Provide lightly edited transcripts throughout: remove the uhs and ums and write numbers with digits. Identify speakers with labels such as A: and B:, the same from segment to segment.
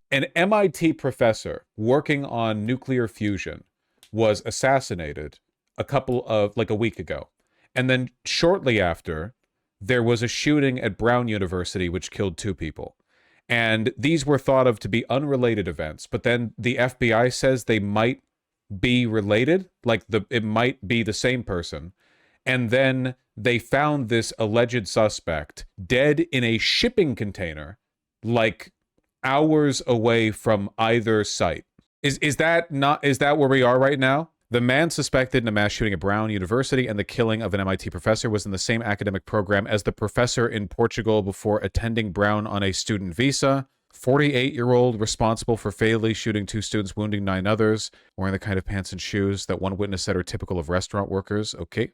A: An MIT professor working on nuclear fusion was assassinated like a week ago. And then shortly after, there was a shooting at Brown University which killed 2 people. And these were thought of to be unrelated events, but then the FBI says they might be related, like it might be the same person. And then they found this alleged suspect dead in a shipping container, like hours away from either site. Is that where we are right now? The man suspected in a mass shooting at Brown University and the killing of an MIT professor was in the same academic program as the professor in Portugal before attending Brown on a student visa. 48-year-old responsible for fatally shooting 2 students, wounding 9 others, wearing the kind of pants and shoes that one witness said are typical of restaurant workers. Okay.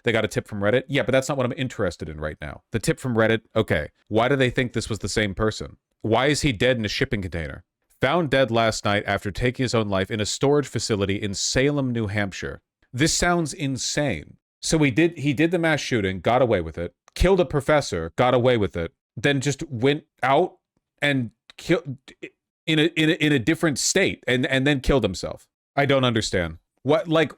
A: They got a tip from Reddit. Yeah, but that's not what I'm interested in right now. The tip from Reddit. Okay. Why do they think this was the same person? Why is he dead in a shipping container? Found dead last night after taking his own life in a storage facility in Salem, New Hampshire. This sounds insane. So he did the mass shooting, got away with it, killed a professor, got away with it, then just went out and killed in a different state and then killed himself. I don't understand. What, like,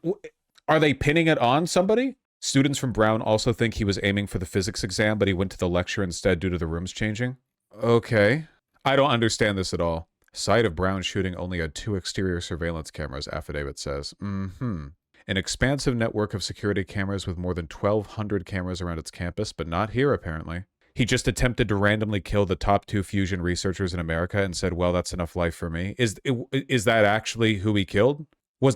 A: are they pinning it on somebody? Students from Brown also think he was aiming for the physics exam, but he went to the lecture instead due to the rooms changing. Okay. I don't understand this at all. Site of Brown shooting only had 2 exterior surveillance cameras, affidavit says. An expansive network of security cameras with more than 1,200 cameras around its campus, but not here, apparently. He just attempted to randomly kill the top 2 fusion researchers in America and said, well, that's enough life for me. Is that actually who he killed? Was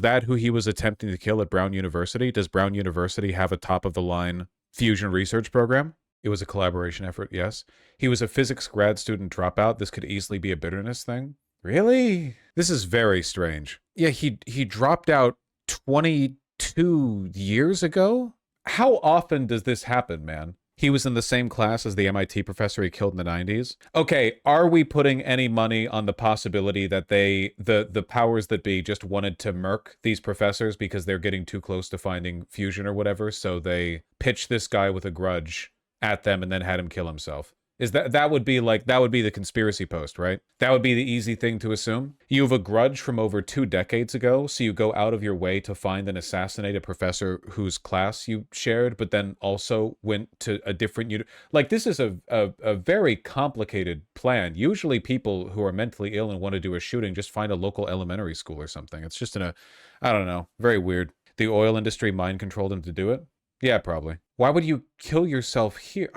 A: that who he was attempting to kill at Brown University? Does Brown University have a top-of-the-line fusion research program? It was a collaboration effort, yes. He was a physics grad student dropout. This could easily be a bitterness thing. Really? This is very strange. Yeah, he dropped out 22 years ago? How often does this happen, man? He was in the same class as the MIT professor he killed in the 90s. Okay, are we putting any money on the possibility that the powers that be just wanted to murk these professors because they're getting too close to finding fusion or whatever, so they pitched this guy with a grudge at them and then had him kill himself? That would be the conspiracy post, right? That would be the easy thing to assume. You have a grudge from over 2 decades ago, so you go out of your way to find and assassinate a professor whose class you shared, but then also went to a different like, this is a very complicated plan. Usually people who are mentally ill and want to do a shooting just find a local elementary school or something. It's just I don't know, very weird. The oil industry mind controlled him to do it? Yeah, probably. Why would you kill yourself here?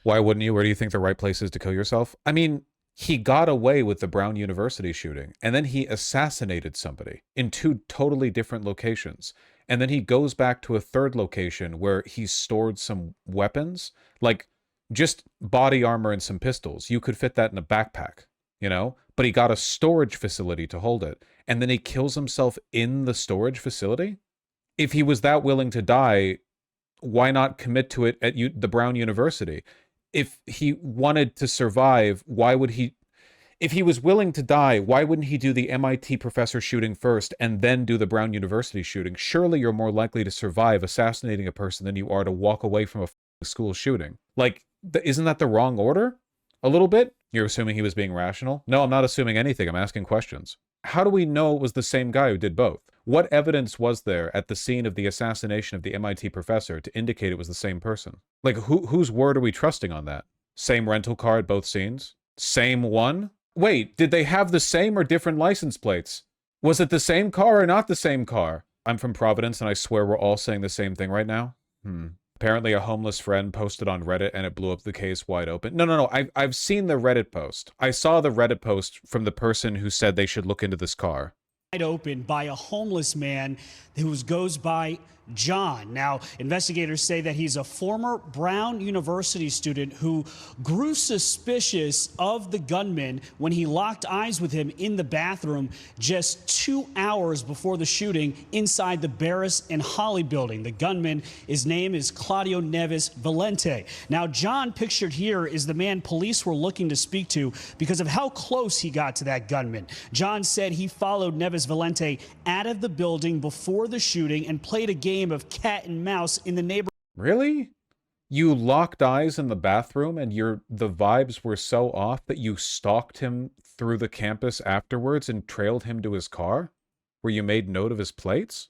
A: Why wouldn't you? Where do you think the right place is to kill yourself? I mean, he got away with the Brown University shooting, and then he assassinated somebody in 2 totally different locations. And then he goes back to a 3rd location where he stored some weapons, like just body armor and some pistols. You could fit that in a backpack, you know? But he got a storage facility to hold it. And then he kills himself in the storage facility? If he was that willing to die, why not commit to it at the Brown University? If he wanted to survive, if he was willing to die, why wouldn't he do the MIT professor shooting first and then do the Brown University shooting? Surely you're more likely to survive assassinating a person than you are to walk away from a school shooting. Like, isn't that the wrong order? A little bit? You're assuming he was being rational? No, I'm not assuming anything. I'm asking questions. How do we know it was the same guy who did both? What evidence was there at the scene of the assassination of the MIT professor to indicate it was the same person? Like, whose word are we trusting on that? Same rental car at both scenes? Same one? Wait, did they have the same or different license plates? Was it the same car or not the same car? I'm from Providence, and I swear we're all saying the same thing right now. Apparently a homeless friend posted on Reddit, and it blew up the case wide open. No. I've seen the Reddit post. I saw the Reddit post from the person who said they should look into this car.
B: Open by a homeless man who goes by John. Now, investigators say that he's a former Brown University student who grew suspicious of the gunman when he locked eyes with him in the bathroom just 2 hours before the shooting inside the Barris and Holly building. The gunman, his name is Claudio Neves Valente. Now, John, pictured here, is the man police were looking to speak to because of how close he got to that gunman. John said he followed Neves Valente out of the building before the shooting and played a game of cat and mouse in the neighborhood.
A: Really? You locked eyes in the bathroom and the vibes were so off that you stalked him through the campus afterwards and trailed him to his car? Where you made note of his plates?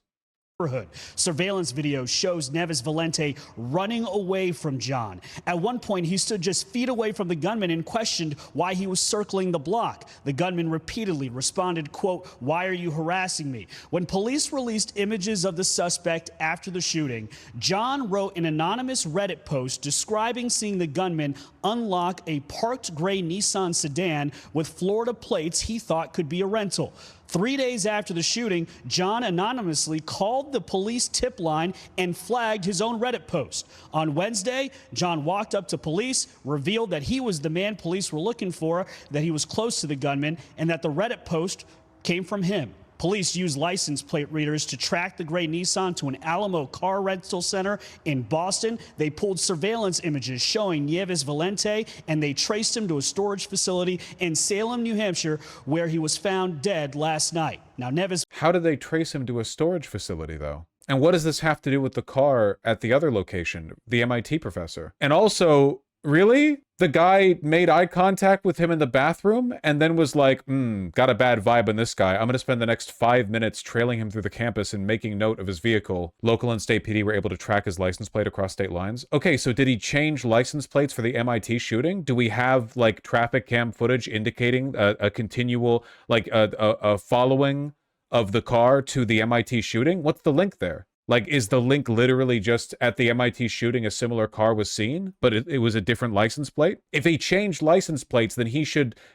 B: Neighborhood. Surveillance video shows Neves Valente running away from John. At one point, he stood just feet away from the gunman and questioned why he was circling the block. The gunman repeatedly responded, quote, "Why are you harassing me?" When police released images of the suspect after the shooting, John wrote an anonymous Reddit post describing seeing the gunman unlock a parked gray Nissan sedan with Florida plates he thought could be a rental. 3 days after the shooting, John anonymously called the police tip line and flagged his own Reddit post. On Wednesday, John walked up to police, revealed that he was the man police were looking for, that he was close to the gunman, and that the Reddit post came from him. Police used license plate readers to track the gray Nissan to an Alamo car rental center in Boston. They pulled surveillance images showing Neves Valente, and they traced him to a storage facility in Salem, New Hampshire, where he was found dead last night. Now, Neves...
A: How did they trace him to a storage facility, though? And what does this have to do with the car at the other location, the MIT professor? And also, really? The guy made eye contact with him in the bathroom and then was like, got a bad vibe on this guy. I'm going to spend the next 5 minutes trailing him through the campus and making note of his vehicle. Local and state PD were able to track his license plate across state lines. Okay, so did he change license plates for the MIT shooting? Do we have, like, traffic cam footage indicating a continual, like, a following of the car to the MIT shooting? What's the link there? Like, is the link literally just at the MIT shooting a similar car was seen, but it was a different license plate? If he changed license plates, then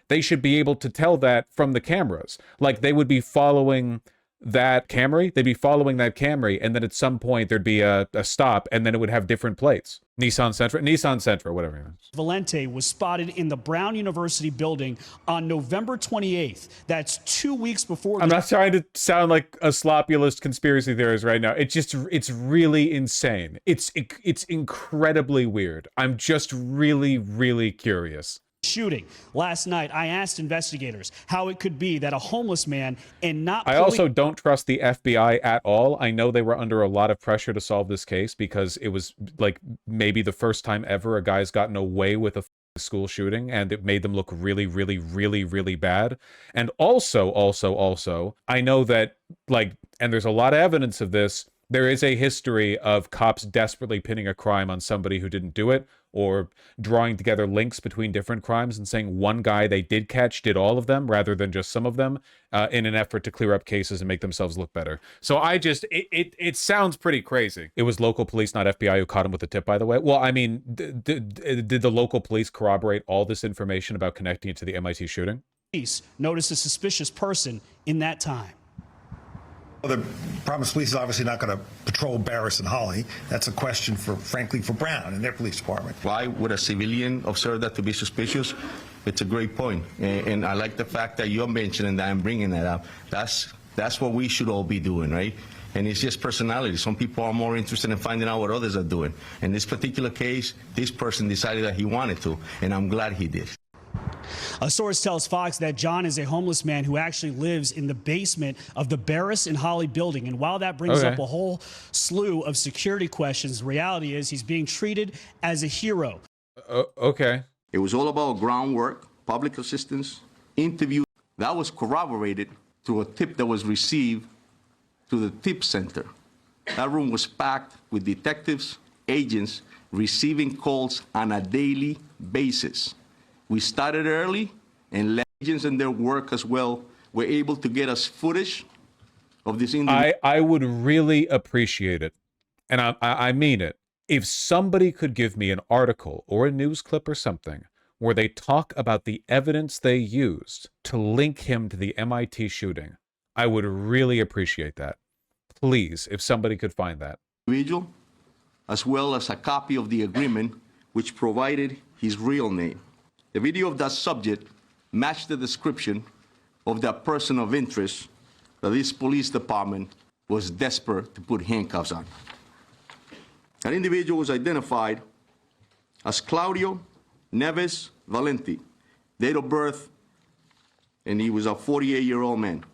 A: they should be able to tell that from the cameras. Like, they would be following that Camry, and then at some point there'd be a stop, and then it would have different plates. Nissan Sentra, whatever it is.
B: Valente was spotted in the Brown University building on November 28th. That's 2 weeks before...
A: I'm not trying to sound like a sloppy-list conspiracy theorist right now. It's really insane. It's incredibly weird. I'm just really, really curious.
B: Shooting. Last night, I asked investigators how it could be that a homeless man and not...
A: I also don't trust the FBI at all. I know they were under a lot of pressure to solve this case because it was like maybe the first time ever a guy's gotten away with a school shooting, and it made them look really, really, really, really bad. And also, I know that, like, and there's a lot of evidence of this, there is a history of cops desperately pinning a crime on somebody who didn't do it, or drawing together links between different crimes and saying one guy they did catch did all of them rather than just some of them, in an effort to clear up cases and make themselves look better. So it sounds pretty crazy. It was local police, not FBI, who caught him with the tip, by the way. Well, I mean, did the local police corroborate all this information about connecting it to the MIT shooting?
B: Police noticed a suspicious person in that time.
C: Well, the Providence Police is obviously not going to patrol Barris and Holly. That's a question frankly, for Brown and their police department.
D: Why would a civilian observe that to be suspicious? It's a great point. And I like the fact that you're mentioning that and bringing that up. That's what we should all be doing, right? And it's just personality. Some people are more interested in finding out what others are doing. In this particular case, this person decided that he wanted to, and I'm glad he did.
B: A source tells Fox that John is a homeless man who actually lives in the basement of the Barris and Holly building. And while that brings up a whole slew of security questions, the reality is he's being treated as a hero.
A: Okay.
D: It was all about groundwork, public assistance, interview. That was corroborated through a tip that was received to the tip center. That room was packed with detectives, agents, receiving calls on a daily basis. We started early, and agents and their work as well were able to get us footage of this individual.
A: I would really appreciate it, and I mean it, if somebody could give me an article or a news clip or something where they talk about the evidence they used to link him to the MIT shooting. I would really appreciate that. Please, if somebody could find that.
D: Individual, as well as a copy of the agreement which provided his real name. The video of that subject matched the description of that person of interest that this police department was desperate to put handcuffs on. That individual was identified as Claudio Neves Valente, date of birth, and he was a 48-year-old man.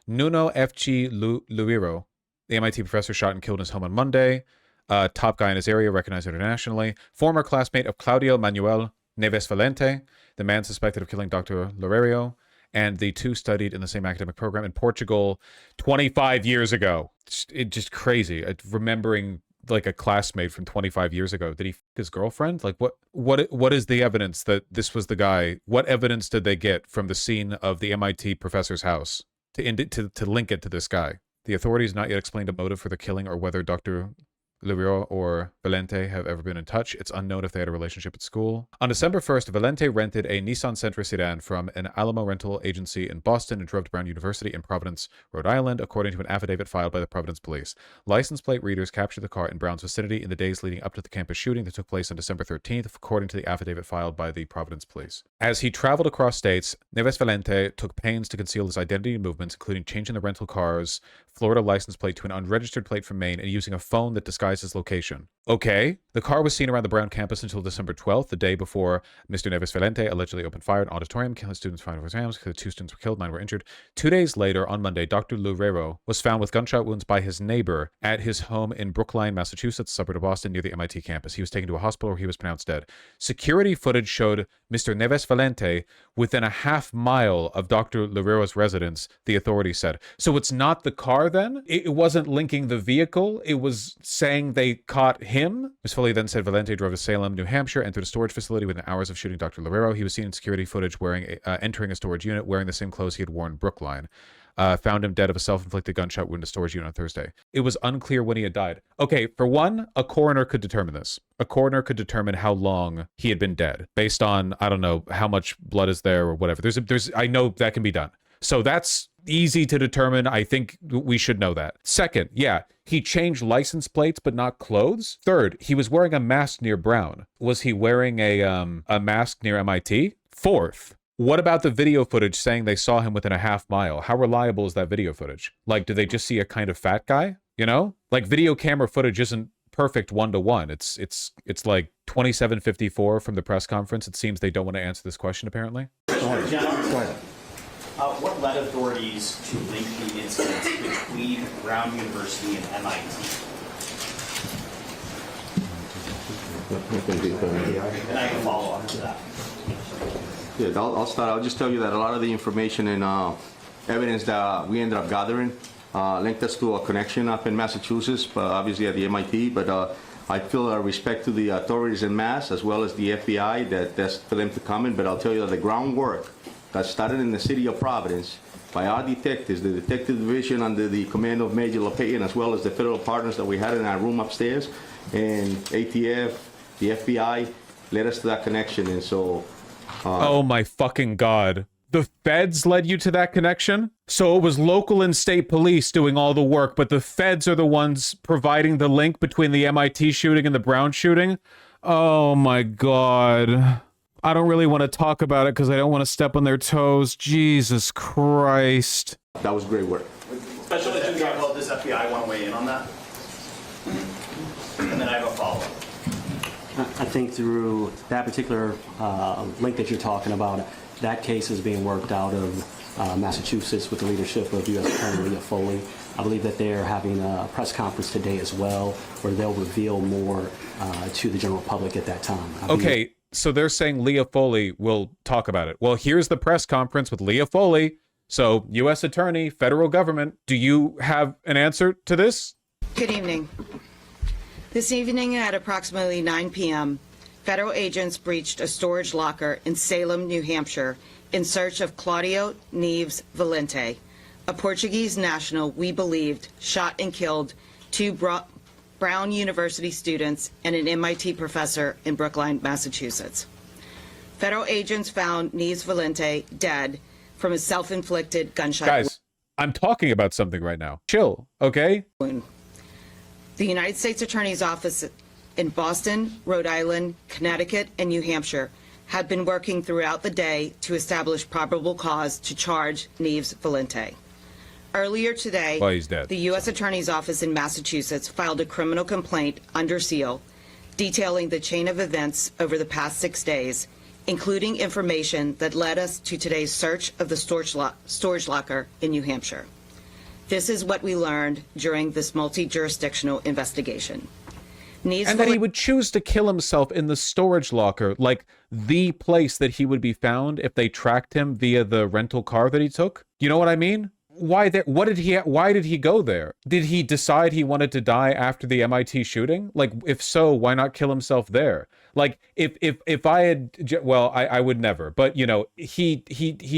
A: Nuno F.G. Luiro, the MIT professor, shot and killed in his home on Monday. top guy in his area, recognized internationally. Former classmate of Claudio Manuel Neves Valente, the man suspected of killing Dr. Loureiro, and the two studied in the same academic program in Portugal 25 years ago. It's just crazy. Remembering like a classmate from 25 years ago. Did he f his girlfriend? Like what is the evidence that this was the guy? What evidence did they get from the scene of the MIT professor's house to link it to this guy? The authorities not yet explained a motive for the killing or whether Dr. Loureiro or Valente have ever been in touch. It's unknown if they had a relationship at school. On December 1st, Valente rented a Nissan Sentra sedan from an Alamo rental agency in Boston and drove to Brown University in Providence, Rhode Island, according to an affidavit filed by the Providence police. License plate readers captured the car in Brown's vicinity in the days leading up to the campus shooting that took place on December 13th, according to the affidavit filed by the Providence police. As he traveled across states, Neves Valente took pains to conceal his identity and movements, including changing the rental car's Florida license plate to an unregistered plate from Maine and using a phone that disguised his location. Okay. The car was seen around the Brown campus until December 12th, the day before Mr. Neves Valente allegedly opened fire at an auditorium, killing students 5 exams. 2 students were killed, 9 were injured. 2 days later, on Monday, Dr. Loureiro was found with gunshot wounds by his neighbor at his home in Brookline, Massachusetts, a suburb of Boston, near the MIT campus. He was taken to a hospital where he was pronounced dead. Security footage showed Mr. Neves Valente within a half mile of Dr. Loureiro's residence, the authorities said. So it's not the car then? It wasn't linking the vehicle. It was saying they caught him. Ms. Foley then said Valente drove to Salem, New Hampshire, entered a storage facility within hours of shooting Dr. Loureiro. He was seen in security footage entering a storage unit wearing the same clothes he had worn in Brookline. Found him dead of a self-inflicted gunshot wound in a storage unit on Thursday. It was unclear when he had died. Okay, for one, a coroner could determine this. A coroner could determine how long he had been dead based on, I don't know, how much blood is there or whatever. I know that can be done. So that's easy to determine. I think we should know that. Second, yeah, he changed license plates but not clothes. Third, he was wearing a mask near Brown. Was he wearing a mask near MIT? Fourth, what about the video footage saying they saw him within a half mile? How reliable is that video footage? Like, do they just see a kind of fat guy? You know? Like, video camera footage isn't perfect 1-to-1. It's like 2754 from the press conference. It seems they don't want to answer this question, apparently.
E: Go ahead. What led authorities to link the incidents between Brown University and MIT? And I can follow up to that.
D: Yeah, I'll start. I'll just tell you that a lot of the information and evidence that we ended up gathering linked us to a connection up in Massachusetts, obviously at the MIT. But I feel respect to the authorities in Mass as well as the FBI that's for them to comment. But I'll tell you that the groundwork that started in the city of Providence by our detectives, the detective division under the command of Major LePayan, as well as the federal partners that we had in our room upstairs, and ATF, the FBI, led us to that connection. And so...
A: oh my fucking God. The feds led you to that connection? So it was local and state police doing all the work, but the feds are the ones providing the link between the MIT shooting and the Brown shooting? Oh my God. I don't really want to talk about it because I don't want to step on their toes. Jesus Christ.
D: That was great work.
E: Special Agent Garwell, does FBI want to weigh in on that? And then I have a follow-up.
F: I think through that particular link that you're talking about, that case is being worked out of Massachusetts with the leadership of U.S. Attorney Leah Foley. I believe that they're having a press conference today as well, where they'll reveal more to the general public at that time.
A: Okay, so they're saying Leah Foley will talk about it. Well, here's the press conference with Leah Foley. So, U.S. Attorney, federal government, do you have an answer to this?
G: Good evening. This evening at approximately 9 p.m., federal agents breached a storage locker in Salem, New Hampshire, in search of Claudio Neves Valente, a Portuguese national we believed shot and killed 2 Brown University students and an MIT professor in Brookline, Massachusetts. Federal agents found Neves Valente dead from a self-inflicted gunshot wound.
A: Guys, I'm talking about something right now. Chill, okay?
G: The United States Attorney's Office in Boston, Rhode Island, Connecticut, and New Hampshire have been working throughout the day to establish probable cause to charge Neves Valente. Earlier today,
A: well, he's dead.
G: The U.S. Attorney's Office in Massachusetts filed a criminal complaint under seal detailing the chain of events over the past 6 days, including information that led us to today's search of the storage locker in New Hampshire. This is what we learned during this multi-jurisdictional investigation. Neves
A: And that he would choose to kill himself in the storage locker, like the place that he would be found if they tracked him via the rental car that he took. You know what I mean? Why did he go there? Did he decide he wanted to die after the MIT shooting? Like, if so, why not kill himself there? Like, if I had, well, I would never, but you know, he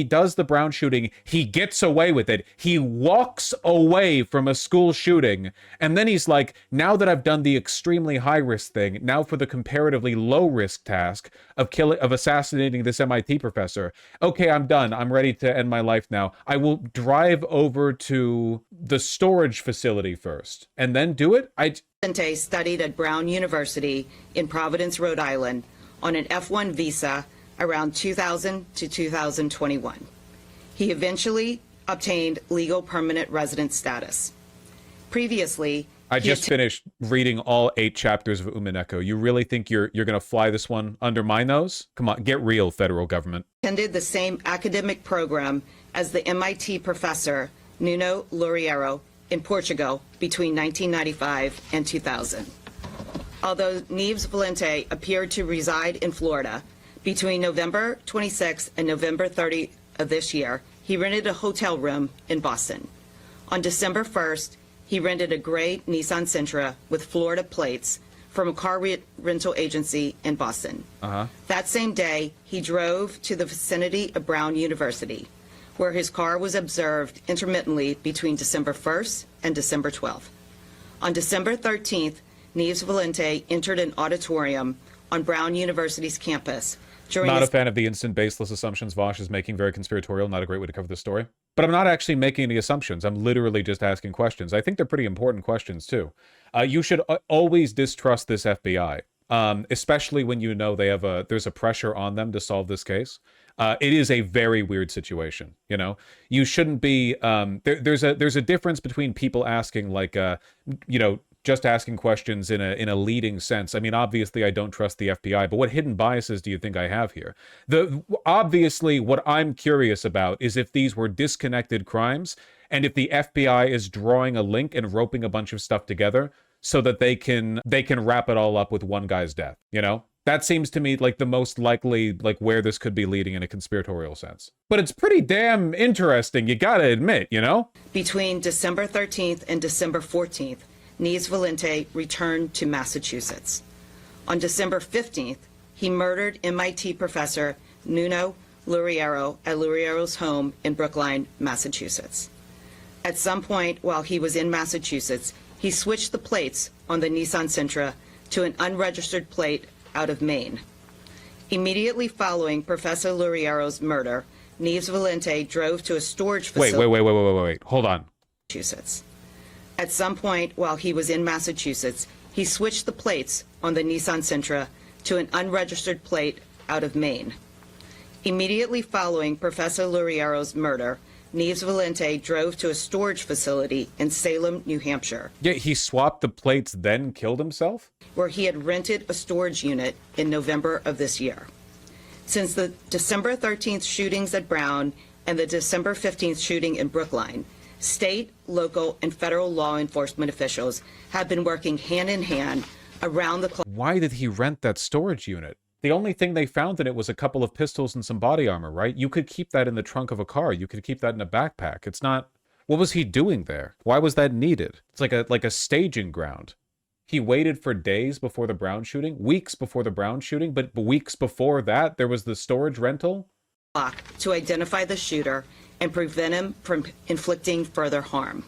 A: does the Brown shooting, he gets away with it, he walks away from a school shooting, and then he's like, now that I've done the extremely high risk thing, now for the comparatively low risk task of assassinating this MIT professor, okay, I'm done, I'm ready to end my life now. I will drive over to the storage facility first, and then do it?
G: Valente studied at Brown University in Providence, Rhode Island on an F1 visa around 2000 to 2021. He eventually obtained legal permanent resident status. Previously,
A: I just finished reading all 8 chapters of Umineko. You really think you're going to fly this one under my nose? Come on, get real, federal government.
G: Attended the same academic program as the MIT professor Nuno Loureiro in Portugal between 1995 and 2000. Although Neves Valente appeared to reside in Florida, between November 26 and November 30 of this year, he rented a hotel room in Boston. On December 1st, he rented a gray Nissan Sentra with Florida plates from a car rental agency in Boston. That same day, he drove to the vicinity of Brown University, where his car was observed intermittently between December 1st and December 12th. On December 13th, Neves Valente entered an auditorium on Brown University's campus.
A: Not a fan of the instant baseless assumptions Vaush is making. Very conspiratorial. Not a great way to cover this story. But I'm not actually making any assumptions. I'm literally just asking questions. I think they're pretty important questions, too. You should always distrust this FBI, especially when you know there's a pressure on them to solve this case. It is a very weird situation, you know? You shouldn't be... there's a difference between people asking, like, you know, just asking questions in a leading sense. I mean, obviously, I don't trust the FBI, but what hidden biases do you think I have here? Obviously, what I'm curious about is if these were disconnected crimes, and if the FBI is drawing a link and roping a bunch of stuff together so that they can wrap it all up with one guy's death, you know? That seems to me like the most likely, like, where this could be leading in a conspiratorial sense. But it's pretty damn interesting, you gotta admit, you know? Between
G: December 13th and December 14th, Neves Valente returned to Massachusetts. On December 15th, he murdered MIT professor Nuno Loureiro at Loureiro's home in Brookline, Massachusetts. At some point while he was in Massachusetts, he switched the plates on the Nissan Sentra to an unregistered plate out of Maine. Immediately following Professor Loureiro's murder, Neves Valente drove to a storage facility.
A: Wait. Hold on.
G: Massachusetts. At some point while he was in Massachusetts, he switched the plates on the Nissan Sentra to an unregistered plate out of Maine. Immediately following Professor Loureiro's murder, Neves Valente drove to a storage facility in Salem, New Hampshire.
A: Yeah, he swapped the plates, then killed himself?
G: Where he had rented a storage unit in November of this year. Since the December 13th shootings at Brown and the December 15th shooting in Brookline, state, local, and federal law enforcement officials have been working hand in hand around the clock.
A: Why did he rent that storage unit? The only thing they found in it was a couple of pistols and some body armor, right? You could keep that in the trunk of a car. You could keep that in a backpack. It's not... What was he doing there? Why was that needed? It's like a staging ground. He waited for days before the Brown shooting, weeks before the Brown shooting, but weeks before that, there was the storage rental?
G: To identify the shooter and prevent him from inflicting further harm.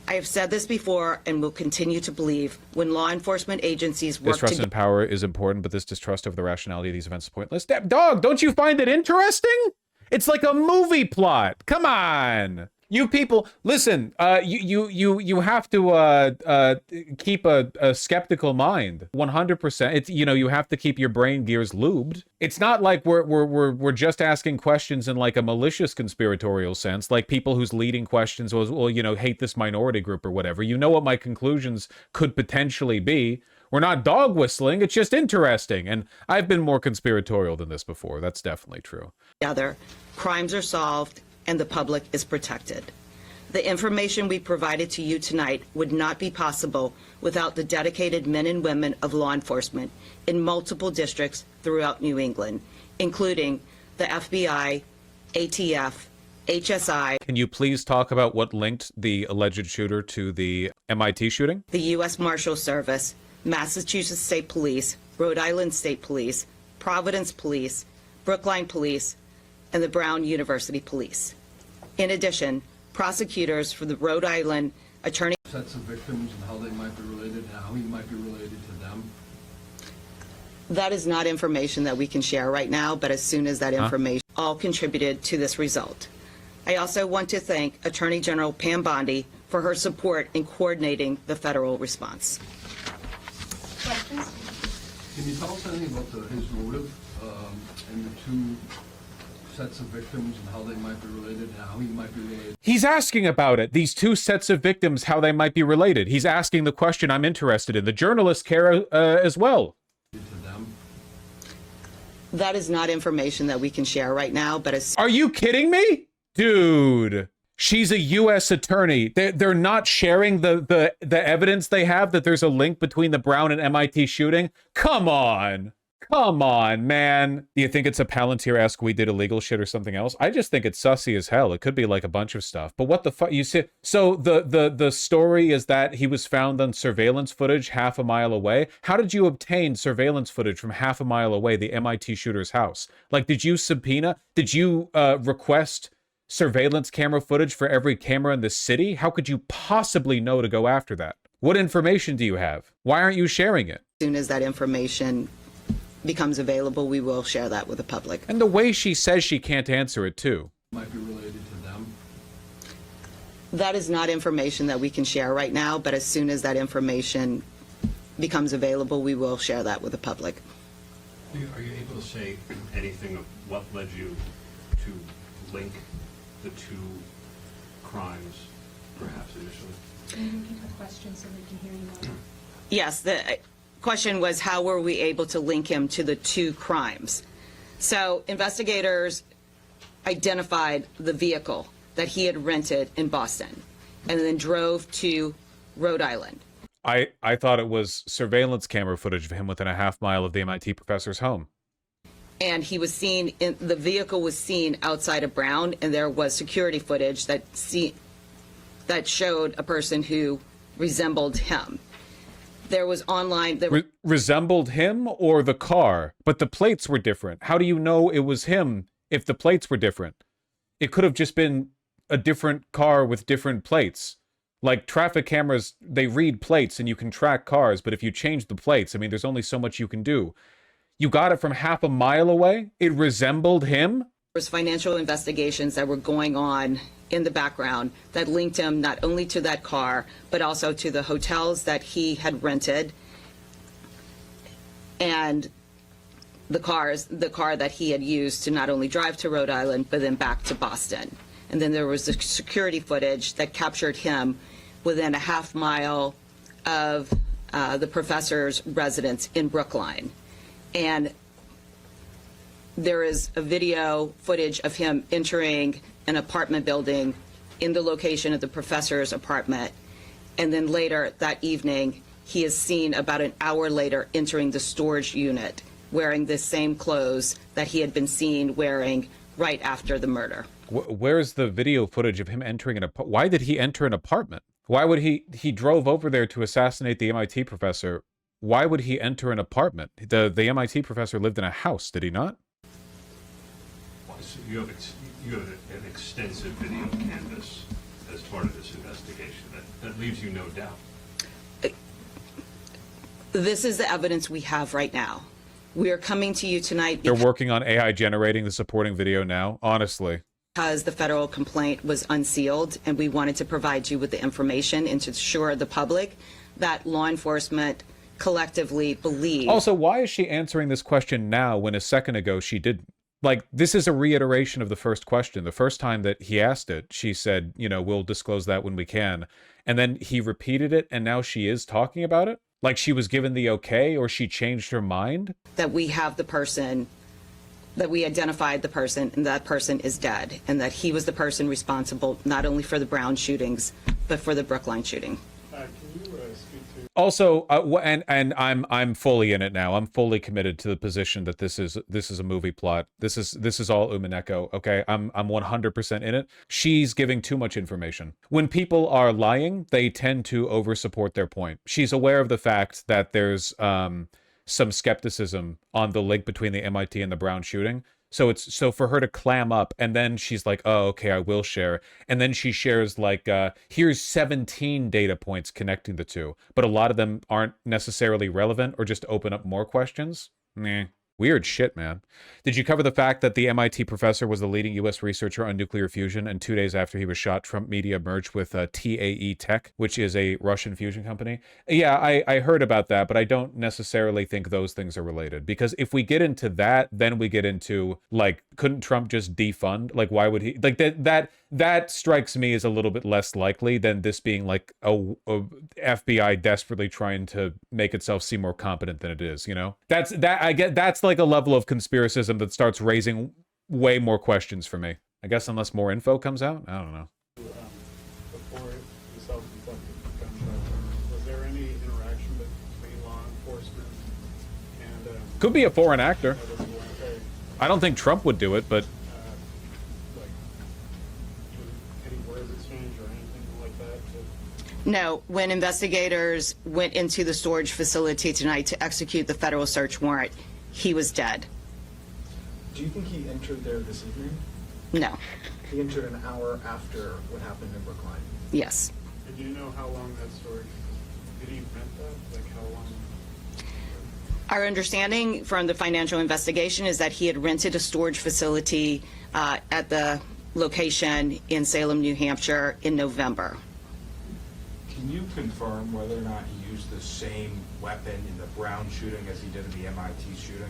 G: I have said this before and will continue to believe when law enforcement agencies work
A: Distrust in power is important, but this distrust of the rationality of these events is pointless. Dog, don't you find it interesting? It's like a movie plot. Come on. You people, listen, you have to keep a skeptical mind. 100%. It's, you know, you have to keep your brain gears lubed. It's not like we're just asking questions in like a malicious conspiratorial sense, like people whose leading questions was, well, you know, hate this minority group or whatever. You know what my conclusions could potentially be. We're not dog whistling. It's just interesting. And I've been more conspiratorial than this before. That's definitely true.
G: Together, crimes are solved and the public is protected. The information we provided to you tonight would not be possible without the dedicated men and women of law enforcement in multiple districts throughout New England, including the FBI, ATF, HSI,
A: Can you please talk about what linked the alleged shooter to the MIT shooting?
G: the U.S. Marshal Service, Massachusetts State Police, Rhode Island State Police, Providence Police, Brookline Police, and the Brown University Police. In addition, prosecutors for the Rhode Island Attorney
H: Sets of victims and how they might be related and how he might be related to them.
G: That is not information that we can share right now, but as soon as that information all contributed to this result. I also want to thank Attorney General Pam Bondi for her support in coordinating the federal response.
I: Questions?
H: Can you tell us anything about his motive and the two sets of victims and how they might be related and how he might be related
A: He's asking about it. These two sets of victims, how they might be related. He's asking the question I'm interested in. The journalists care as well.
H: to them?
G: That is not information that we can share right now, but as
A: Are you kidding me? Dude, she's a U.S. attorney. They're not sharing the evidence they have that there's a link between the Brown and MIT shooting? Come on. Come on, man. Do you think it's a Palantir-esque we did illegal shit or something else? I just think it's sussy as hell. It could be like a bunch of stuff. But what the fuck? You see, so the story is that he was found on surveillance footage half a mile away. How did you obtain surveillance footage from half a mile away, the MIT shooter's house? Like, did you subpoena? Did you request surveillance camera footage for every camera in the city? How could you possibly know to go after that? What information do you have? Why aren't you sharing it?
G: soon as that information becomes available, we will share that with the public.
A: And the way she says she can't answer it, too.
H: Might be related to them?
G: That is not information that we can share right now, but as soon as that information becomes available, we will share that with the public.
J: Are you able to say anything of what led you to link the two crimes, perhaps initially?
I: Can you repeat the question so we can hear you more?
G: Yes, the question was how were we able to link him to the two crimes? So investigators identified the vehicle that he had rented in Boston and then drove to Rhode Island.
A: I thought it was surveillance camera footage of him within a half mile of the MIT professor's home.
G: And he was seen, the vehicle was seen outside of Brown, and there was security footage that showed a person who resembled him. There was online...
A: Resembled him or the car? But the plates were different. How do you know it was him if the plates were different? It could have just been a different car with different plates. Like traffic cameras, they read plates and you can track cars, but if you change the plates, I mean, there's only so much you can do. You got it from half a mile away? It resembled him?
G: There was financial investigations that were going on in the background that linked him not only to that car, but also to the hotels that he had rented and the car that he had used to not only drive to Rhode Island, but then back to Boston. And then there was the security footage that captured him within a half mile of the professor's residence in Brookline. And there is a video footage of him entering an apartment building in the location of the professor's apartment. And then later that evening, he is seen about an hour later entering the storage unit wearing the same clothes that he had been seen wearing right after the murder.
A: Where's the video footage of him entering an apartment? Why did he enter an apartment? Why would he drove over there to assassinate the MIT professor? Why would he enter an apartment? The MIT professor lived in a house, did he not?
J: So you have an extensive video canvas as part of this investigation. That leaves you no doubt.
G: This is the evidence we have right now. We are coming to you tonight
A: They're working on AI generating the supporting video now, honestly.
G: because the federal complaint was unsealed, and we wanted to provide you with the information and to assure the public that law enforcement collectively believes.
A: Also, why is she answering this question now when a second ago she didn't? Like, this is a reiteration of the first question. The first time that he asked it, she said, you know, we'll disclose that when we can. And then he repeated it, and now she is talking about it? Like she was given the okay, or she changed her mind?
G: That we have the person that we identified the person and that person is dead, and that he was the person responsible not only for the Brown shootings, but for the Brookline shooting.
K: Can you speak to...
A: Also, and I'm fully in it now. I'm fully committed to the position that this is a movie plot. This is all Umineko. Okay, I'm 100% in it. She's giving too much information. When people are lying, they tend to over-support their point. She's aware of the fact that there's some skepticism on the link between the MIT and the Brown shooting. So for her to clam up, and then she's like, oh, okay, I will share. And then she shares like, here's 17 data points connecting the two, but a lot of them aren't necessarily relevant or just open up more questions. Meh. Weird shit, man. Did you cover the fact that the MIT professor was the leading U.S. researcher on nuclear fusion, and 2 days after he was shot, Trump media merged with TAE Tech, which is a Russian fusion company? Yeah, I heard about that, but I don't necessarily think those things are related. Because if we get into that, then we get into, like, couldn't Trump just defund? Like, why would he? Like, that strikes me as a little bit less likely than this being, like, a FBI desperately trying to make itself seem more competent than it is, you know? That's like a level of conspiracism that starts raising way more questions for me. I guess unless more info comes out, I don't know.
K: Before the self-inflicted gunshot, was there any interaction between law enforcement and...
A: Could be a foreign actor.
K: Okay,
A: I don't think Trump would do it, but...
K: like, any words exchanged or anything like that?
G: No, when investigators went into the storage facility tonight to execute the federal search warrant, he was dead.
L: Do you think he entered there this evening?
G: No.
L: He entered an hour after what happened in Brookline?
G: Yes.
K: And do you know how long that storage, did he rent that? Like how long?
G: Our understanding from the financial investigation is that he had rented a storage facility at the location in Salem, New Hampshire in November.
M: Can you confirm whether or not he used the same weapon in the Brown shooting as he did in the MIT shooting?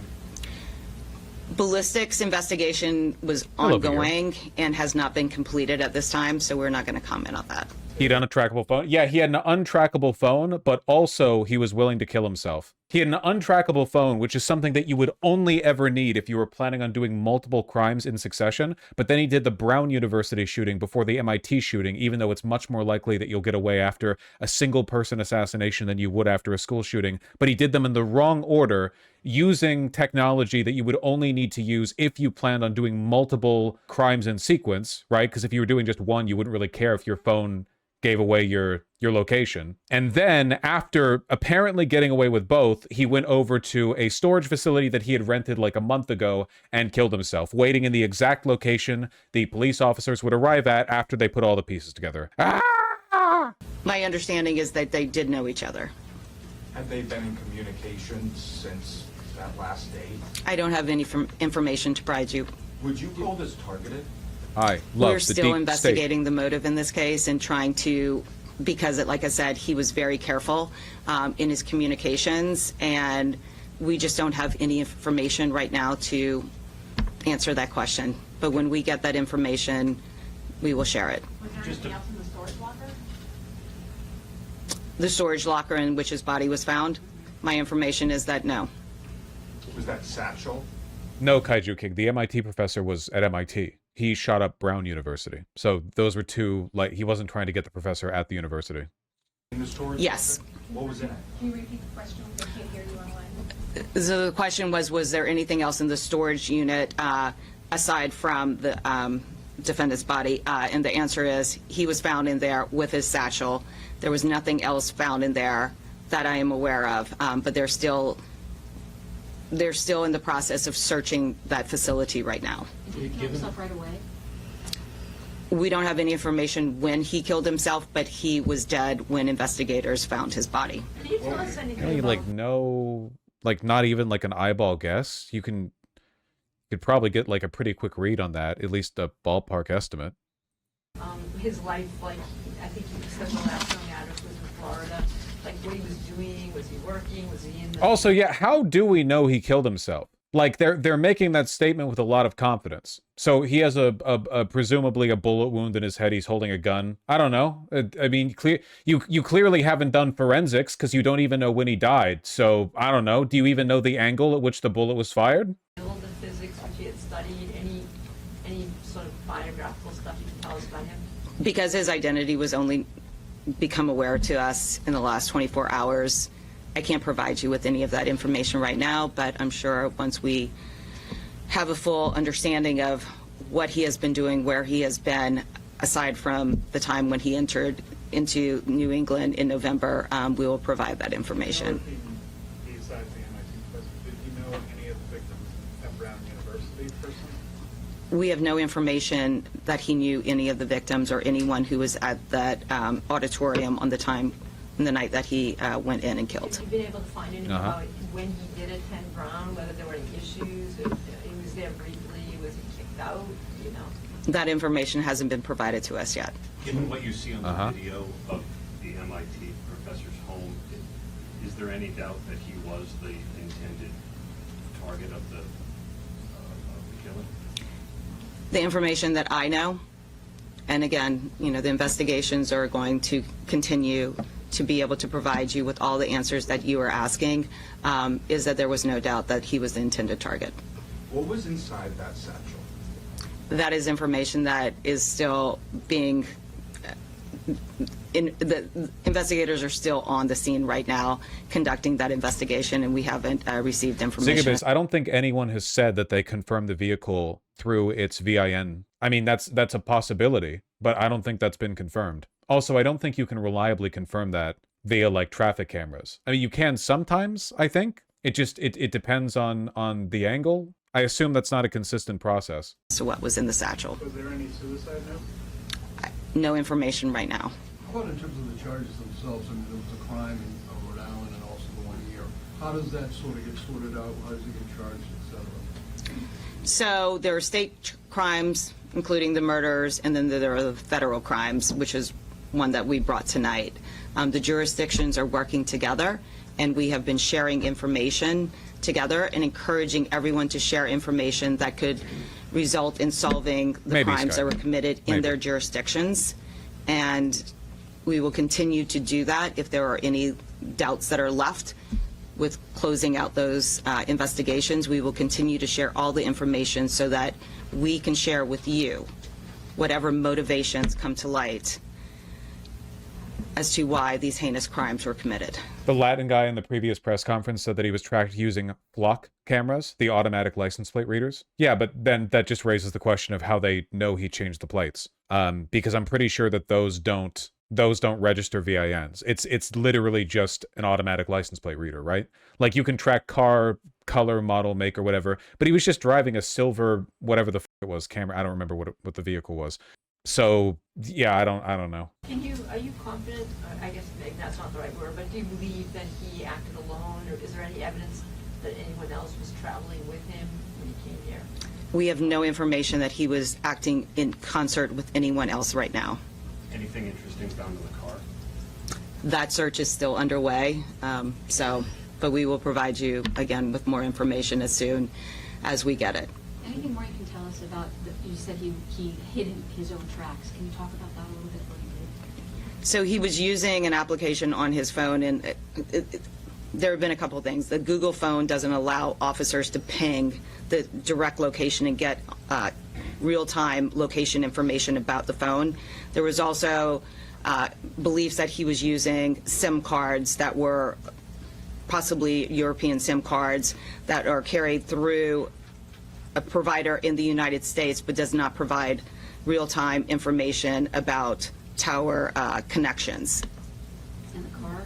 G: Ballistics investigation was ongoing and has not been completed at this time, so we're not going to comment on that.
A: He had an untrackable phone. Yeah, he had an untrackable phone, but also he was willing to kill himself. He had an untrackable phone, which is something that you would only ever need if you were planning on doing multiple crimes in succession. But then he did the Brown University shooting before the MIT shooting, even though it's much more likely that you'll get away after a single person assassination than you would after a school shooting. But he did them in the wrong order, using technology that you would only need to use if you planned on doing multiple crimes in sequence, right? Because if you were doing just one, you wouldn't really care if your phone gave away your location. And then after apparently getting away with both, he went over to a storage facility that he had rented like a month ago and killed himself, waiting in the exact location the police officers would arrive at after they put all the pieces together. Ah!
G: My understanding is that they did know each other.
M: Have they been in communication since that last date?
G: I don't have any information to provide you.
M: Would you call this targeted?
G: We're still investigating the motive in this case and trying to, because like I said, he was very careful in his communications, and we just don't have any information right now to answer that question. But when we get that information, we will share it.
I: Was there anything else in the storage locker?
G: The storage locker in which his body was found, my information is that no.
M: Was that satchel?
A: No, Kaiju King. The MIT professor was at MIT. He shot up Brown University. So those were two, like, he wasn't trying to get the professor at the university.
M: In the storage
G: Yes.
M: locker? What was in it?
I: Can you repeat the question? I can't hear you online.
G: So the question was there anything else in the storage unit aside from the defendant's body? And the answer is he was found in there with his satchel. There was nothing else found in there that I am aware of, but they're still in the process of searching that facility right now.
I: Did he kill himself right away?
G: We don't have any information when he killed himself, but he was dead when investigators found his body.
I: Can you tell us anything
A: Really, like, no, like, not even like an eyeball guess. You could probably get like a pretty quick read on that, at least a ballpark estimate.
I: his life, like, I think he said the last known address was in Florida, like what he was doing, was he working, was he in the...
A: Also, yeah, how do we know he killed himself? Like, they're making that statement with a lot of confidence. So he has a presumably a bullet wound in his head. He's holding a gun. I don't know. I mean, you clearly haven't done forensics because you don't even know when he died. So I don't know. Do you even know the angle at which the bullet was fired?
I: The physics topics which he had studied? Any sort of biographical stuff you can tell us about him?
G: Because his identity was only become aware to us in the last 24 hours, I can't provide you with any of that information right now, but I'm sure once we have a full understanding of what he has been doing, where he has been, aside from the time when he entered into New England in November, we will provide that information.
K: Besides the MIT professor, did you know any of the victims at Brown University personally?
G: We have no information that he knew any of the victims or anyone who was at that auditorium on the time, in the night that he went in and killed.
I: Have you been able to find anything about when he did attend Brown, whether there were any issues, if he was there briefly, was he kicked out, you know?
G: That information hasn't been provided to us yet.
J: Given what you see on the video of the MIT professor's home, is there any doubt that he was the intended target of the killing?
G: The information that I know, and again, you know, the investigations are going to continue to be able to provide you with all the answers that you are asking, is that there was no doubt that he was the intended target.
M: What was inside that satchel?
G: That is information that is still being, the investigators are still on the scene right now conducting that investigation, and we haven't received information.
A: Zigabis, I don't think anyone has said that they confirmed the vehicle through its VIN. I mean, that's a possibility, but I don't think that's been confirmed. Also, I don't think you can reliably confirm that via like traffic cameras. I mean, you can sometimes, I think. It just, it depends on the angle. I assume that's not a consistent process.
G: So what was in the satchel?
K: Was there any suicide note?
G: No information right now.
H: How about in terms of the charges themselves? I mean, there was a crime in Rhode Island and also the one here. How does that sort of get sorted out? How does it get charged, et cetera?
G: So there are state crimes, including the murders, and then there are the federal crimes, which is one that we brought tonight. The jurisdictions are working together, and we have been sharing information together and encouraging everyone to share information that could result in solving the crimes that were committed in their jurisdictions. And we will continue to do that if there are any doubts that are left with closing out those investigations. We will continue to share all the information so that we can share with you whatever motivations come to light as to why these heinous crimes were committed.
A: The Latin guy in the previous press conference said that he was tracked using flock cameras, the automatic license plate readers. Yeah, but then that just raises the question of how they know he changed the plates. Because I'm pretty sure that those don't register VINs. It's literally just an automatic license plate reader, right? Like you can track car, color, model, make, or whatever, but he was just driving a silver, whatever the f it was, camera. I don't remember what the vehicle was. So yeah, I don't know.
I: Are you confident, I guess maybe that's not the right word, but do you believe that he acted alone, or is there any evidence that anyone else was traveling with him when he came here?
G: We have no information that he was acting in concert with anyone else right now.
J: Anything interesting found in the car?
G: That search is still underway, but we will provide you again with more information as soon as we get it.
N: Anything more you can tell us about, you said he hid his own tracks. Can you talk about that a little bit? What he did?
G: So he was using an application on his phone, and there have been a couple of things. The Google phone doesn't allow officers to ping the direct location and get real-time location information about the phone. There was also beliefs that he was using SIM cards that were possibly European SIM cards that are carried through a provider in the United States, but does not provide real-time information about tower connections.
N: In the car?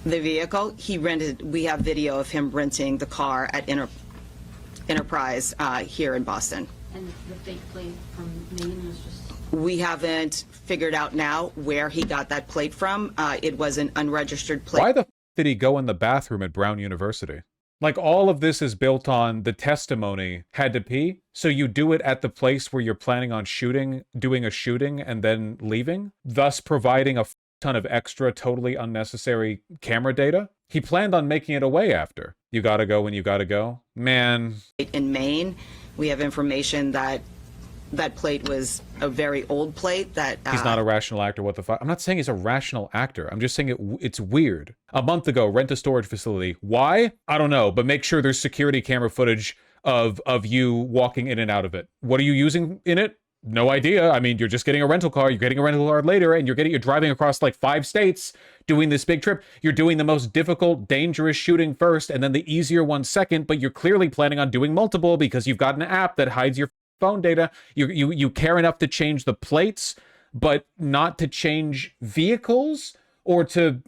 G: The vehicle, he rented, we have video of him renting the car at Enterprise here in Boston.
N: And the fake plate from Maine was just...
G: We haven't figured out now where he got that plate from. It was an unregistered plate.
A: Why the f did he go in the bathroom at Brown University? Like, all of this is built on the testimony had to pee, so you do it at the place where you're planning on doing a shooting and then leaving, thus providing a ton of extra, totally unnecessary camera data. He planned on making it away after. You gotta go when you gotta go. Man.
G: In Maine, we have information that that plate was a very old plate that...
A: He's not a rational actor, what the fuck? I'm not saying he's a rational actor. I'm just saying it's weird. A month ago, rent a storage facility. Why? I don't know, but make sure there's security camera footage of you walking in and out of it. What are you using in it? No idea. I mean, you're just getting a rental car. You're getting a rental car later, and you're driving across like 5 states doing this big trip. You're doing the most difficult, dangerous shooting first, and then the easier one second. But you're clearly planning on doing multiple because you've got an app that hides your phone data. You care enough to change the plates, but not to change vehicles or to.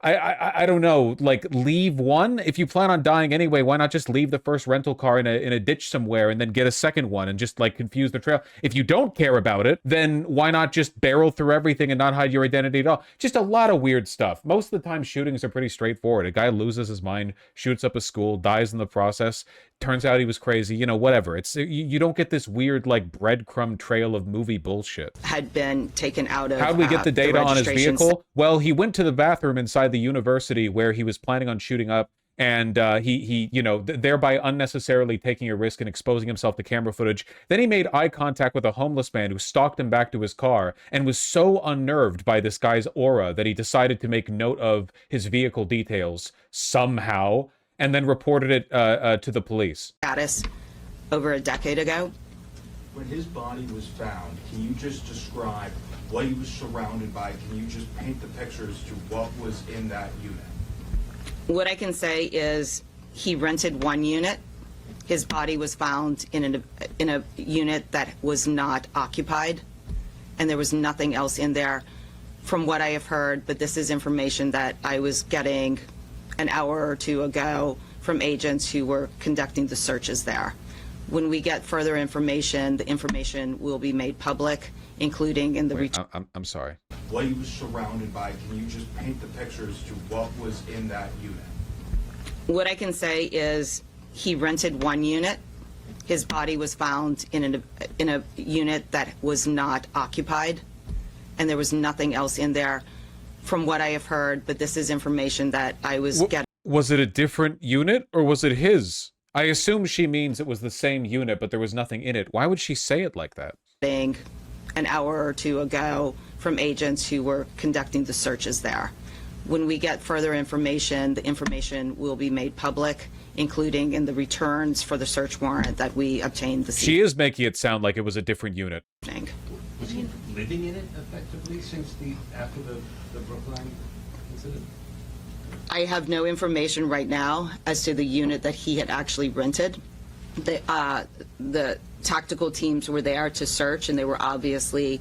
A: I don't know, like leave one. If you plan on dying anyway, why not just leave the first rental car in a ditch somewhere and then get a second one and just like confuse the trail? If you don't care about it, then why not just barrel through everything and not hide your identity at all? Just a lot of weird stuff. Most of the time shootings are pretty straightforward. A guy loses his mind, shoots up a school, dies in the process. Turns out he was crazy, you know, whatever. It's you don't get this weird like breadcrumb trail of movie bullshit.
G: Had been taken out of.
A: How'd we get the data on his
G: registrations.
A: vehicle? Well, he went to the bathroom inside the university where he was planning on shooting up, and he you know, thereby unnecessarily taking a risk and exposing himself to camera footage. Then he made eye contact with a homeless man who stalked him back to his car and was so unnerved by this guy's aura that he decided to make note of his vehicle details somehow, and then reported it to the police.
G: Status over a decade ago.
M: When his body was found, can you just describe what he was surrounded by? Can you just paint the picture as to what was in that unit?
G: What I can say is he rented one unit. His body was found in a unit that was not occupied, and there was nothing else in there from what I have heard, but this is information that I was getting an hour or two ago from agents who were conducting the searches there. When we get further information, the information will be made public, including in the...
A: Wait, I'm sorry.
M: What he was surrounded by, can you just paint the picture as to what was in that unit?
G: What I can say is he rented one unit. His body was found in a unit that was not occupied, and there was nothing else in there from what I have heard, but this is information that I was getting.
A: Was it a different unit or was it his? I assume she means it was the same unit, but there was nothing in it. Why would she say it like that?
G: An hour or two ago from agents who were conducting the searches there. When we get further information, the information will be made public, including in the returns for the search warrant that we obtained this
A: She is making it sound like it was a different unit.
O: Was he living in it effectively since after the Brookline incident?
G: I have no information right now as to the unit that he had actually rented. The tactical teams were there to search, and they were obviously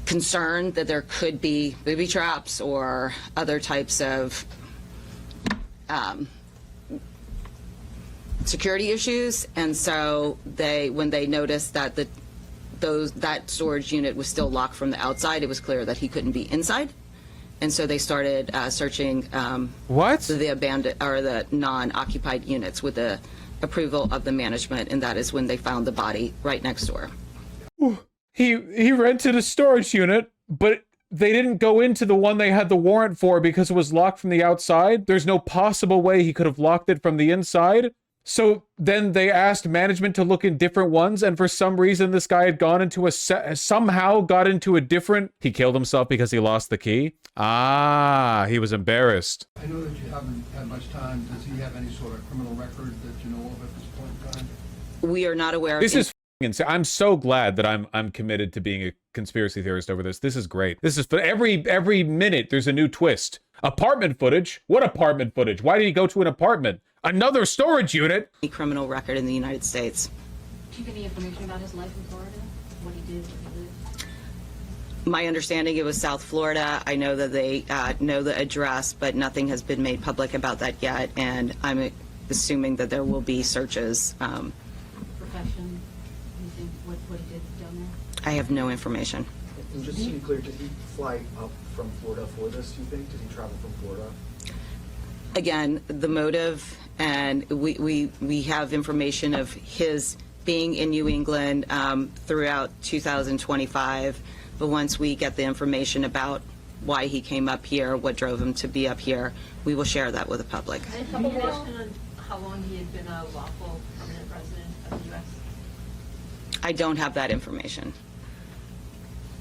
G: concerned that there could be booby traps or other types of security issues. And so when they noticed that that storage unit was still locked from the outside, it was clear that he couldn't be inside. And so they started searching the abandoned or the non-occupied units with the approval of the management, and that is when they found the body right next door.
A: He rented a storage unit, but they didn't go into the one they had the warrant for because it was locked from the outside. There's no possible way he could have locked it from the inside. So then they asked management to look in different ones, and for some reason this guy had gone into somehow got into a different... He killed himself because he lost the key? Ah, he was embarrassed.
H: I know that you haven't had much time. Does he have any sort of criminal record that you know of at this point in time?
G: We are not aware of...
A: This is insane. I'm so glad that I'm committed to being a conspiracy theorist over this. This is great. This is... Every minute there's a new twist. Apartment footage? What apartment footage? Why did he go to an apartment? Another storage unit?
G: A criminal record in the United States.
N: Do you have any information about his life in Florida? What he did, where he lived?
G: My understanding, it was South Florida. I know that they know the address, but nothing has been made public about that yet, and I'm assuming that there will be searches.
N: Profession, anything, what he did down there?
G: I have no information.
L: And just to be clear, did he fly up from Florida for this, you think? Did he travel from Florida?
G: Again, the motive, and we have information of his being in New England throughout 2025, but once we get the information about why he came up here, what drove him to be up here, we will share that with the public.
I: Any question on how long he had been a lawful permanent resident of the U.S.?
G: I don't have that information.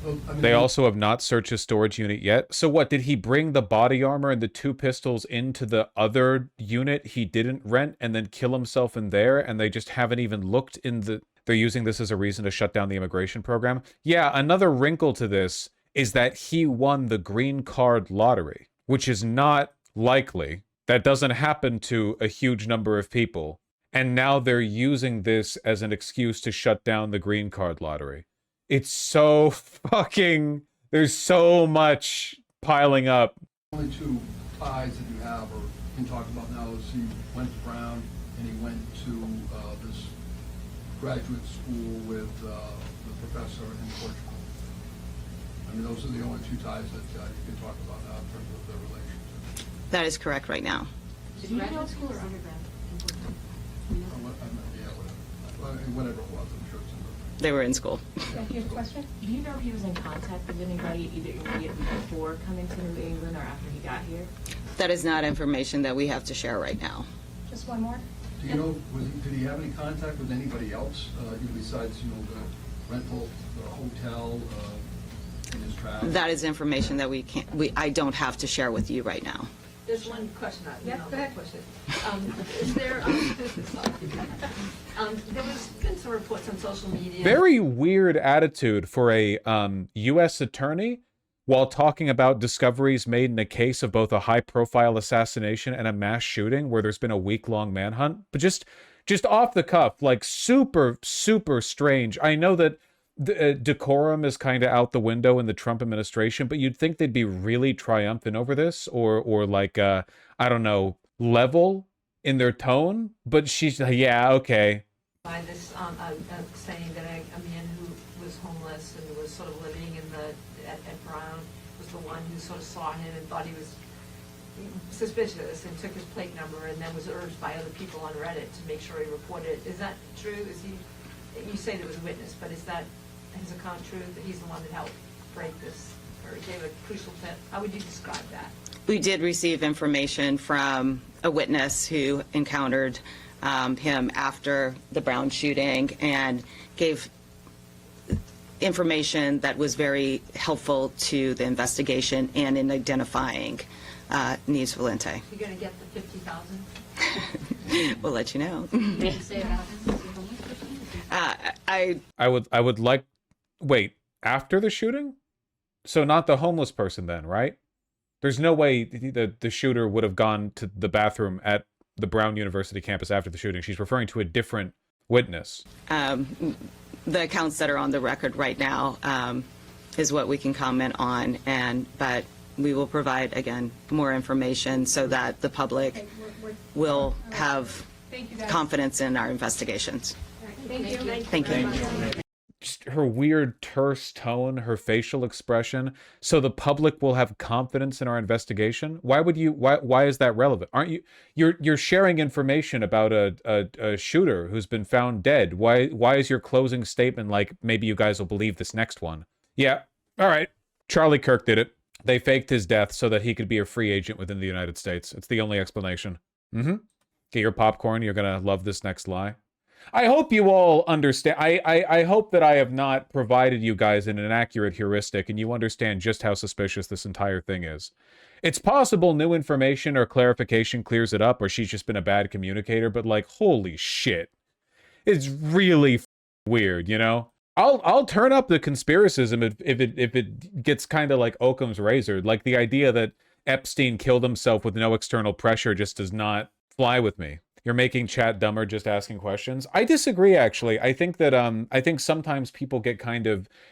H: Well, I mean,
A: They also have not searched his storage unit yet. So what, did he bring the body armor and the 2 pistols into the other unit he didn't rent and then kill himself in there, and they just haven't even looked in the... They're using this as a reason to shut down the immigration program? Yeah, another wrinkle to this is that he won the green card lottery, which is not likely. That doesn't happen to a huge number of people. And now they're using this as an excuse to shut down the green card lottery. It's so fucking... There's so much piling up.
H: Only 2 ties that you have or can talk about now is he went to Brown and he went to this graduate school with the professor in Portugal. I mean, those are the only 2 ties that you can talk about now in terms of their relationship.
G: That is correct right now.
N: Is it graduate school or undergrad?
H: Whatever it was, I'm sure it's in the...
G: They were in school.
I: Here's a question. Do you know if he was in contact with anybody either immediately before coming to New England or after he got here?
G: That is not information that we have to share right now.
I: Just one more.
H: Do you know, did he have any contact with anybody else, besides, the rental, the hotel, in his travels?
G: That is information that I don't have to share with you right now.
I: There's one question. Go ahead. Is there, there was been some reports on social media.
A: Very weird attitude for a U.S. attorney while talking about discoveries made in a case of both a high-profile assassination and a mass shooting where there's been a week-long manhunt. But just off the cuff, like super, super strange. I know that decorum is kind of out the window in the Trump administration, but you'd think they'd be really triumphant over this, or like, I don't know, level in their tone. But she's, yeah, okay.
I: By this saying that a man who was homeless and was sort of living in at Brown was the one who sort of saw him and thought he was suspicious and took his plate number and then was urged by other people on Reddit to make sure he reported it. Is that true? You say there was a witness, but is that his account true that he's the one that helped break this or gave a crucial tip? How would you describe that?
G: We did receive information from a witness who encountered him after the Brown shooting and gave information that was very helpful to the investigation and in identifying Neves Valente.
I: You're going to get the 50,000?
G: We'll let you know.
A: I would like... Wait, after the shooting? So not the homeless person then, right? There's no way the shooter would have gone to the bathroom at the Brown University campus after the shooting. She's referring to a different witness.
G: The accounts that are on the record right now is what we can comment on, but we will provide, again, more information so that the public will have confidence in our investigations.
I: Thank you.
G: Thank you.
A: Just her weird terse tone, her facial expression, so the public will have confidence in our investigation. Why is that relevant? Aren't you're sharing information about a shooter who's been found dead? Why is your closing statement like, maybe you guys will believe this next one? Yeah, all right. Charlie Kirk did it. They faked his death so that he could be a free agent within the United States. It's the only explanation. Get your popcorn. You're gonna love this next lie. I hope you all understand. I hope that I have not provided you guys an inaccurate heuristic and you understand just how suspicious this entire thing is. It's possible new information or clarification clears it up, or she's just been a bad communicator, but like, holy shit. It's really weird, you know? I'll turn up the conspiracism if it gets kind of like Occam's razor. Like the idea that Epstein killed himself with no external pressure just does not fly with me. You're making chat dumber just asking questions. I disagree, actually. I think that I think sometimes people get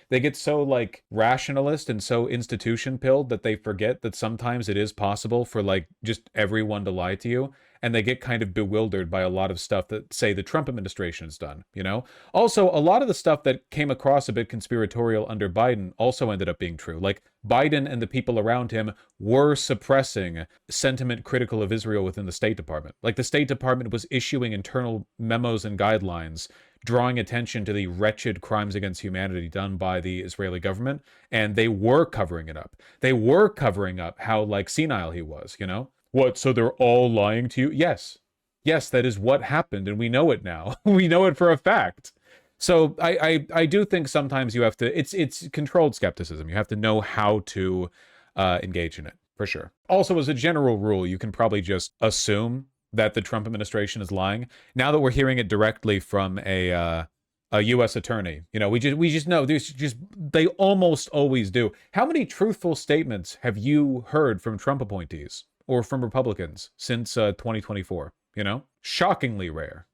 A: they get so like rationalist and so institution pilled that they forget that sometimes it is possible for like just everyone to lie to you, and they get kind of bewildered by a lot of stuff that, say, the Trump administration has done, you know? Also, a lot of the stuff that came across a bit conspiratorial under Biden also ended up being true. Like, Biden and the people around him were suppressing sentiment critical of Israel within the State Department. Like, the State Department was issuing internal memos and guidelines drawing attention to the wretched crimes against humanity done by the Israeli government, and they were covering it up. They were covering up how, like, senile he was, you know? What, so they're all lying to you? Yes. Yes, that is what happened, and we know it now. We know it for a fact. So I do think sometimes you have to, it's controlled skepticism. You have to know how to engage in it, for sure. Also, as a general rule, you can probably just assume that the Trump administration is lying. Now that we're hearing it directly from a U.S. attorney, you know, we just know they almost always do. How many truthful statements have you heard from Trump appointees or from Republicans since 2024? You know, shockingly rare.